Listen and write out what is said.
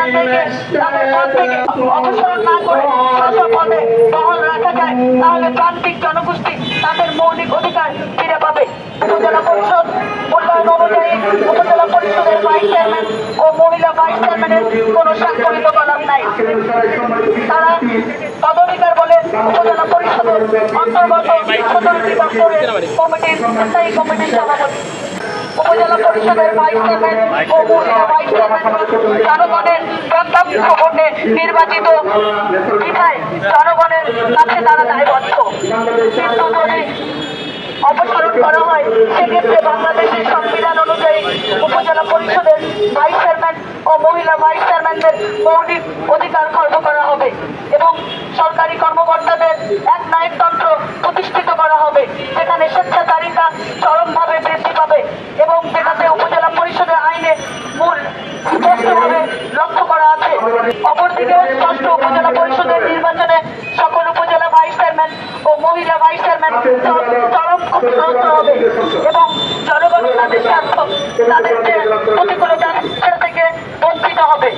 সেখান থেকে তাদের পদ থেকে অপসারণ না করে শাসক পদে বহাল রাখা যায়, তাহলে প্রান্তিক জনগোষ্ঠী তাদের মৌলিক অধিকার ফিরে পাবে। উপজেলা পরিষদ মূল্যায়ন অনুযায়ী উপজেলা পরিষদের ভাইস চেয়ারম্যান ও মহিলা ভাইস চেয়ারম্যানের কোনো স্বাক্ষরিত কলাম নাই। তারা পদাধিকার বলে উপজেলা পরিষদের অন্তর্গত 17টি দপ্তরের কমিটির স্থায়ী কমিটির সভাপতি। উপজেলা পরিষদের ভাইস চেয়ারম্যান ও মহিলা ভাইস চেয়ারম্যান জনগণের প্রত্যক্ষ ভোটে নির্বাচিত বিধায় জনগণের কাছে তারা দায়বদ্ধ। কিন্তু যদি অপসারণ করা হয় সেক্ষেত্রে বাংলাদেশের সংবিধান অনুযায়ী উপজেলা পরিষদের ভাইস চেয়ারম্যান ও মহিলা ভাইস চেয়ারম্যানদের মৌলিক অধিকার খর্ব করা হবে এবং সরকারি কর্মকর্তাদের এক নায়কতন্ত্র প্রতিষ্ঠিত করা হবে, যেখানে স্বেচ্ছাচারিতা চরমভাবে বৃদ্ধি পাবে এবং যেটাতে উপজেলা পরিষদের আইনে মূল স্পষ্টভাবে লক্ষ্য করা আছে। অপরদিকে ষষ্ঠ উপজেলা পরিষদের নির্বাচনে সকল উপজেলা ভাইস চেয়ারম্যান ও মহিলা ভাইস চেয়ারম্যান চরম ক্ষতিগ্রস্ত হবে এবং জনগণের তাদের স্বার্থ তাদের প্রতিকূলতা থেকে বঞ্চিত হবে।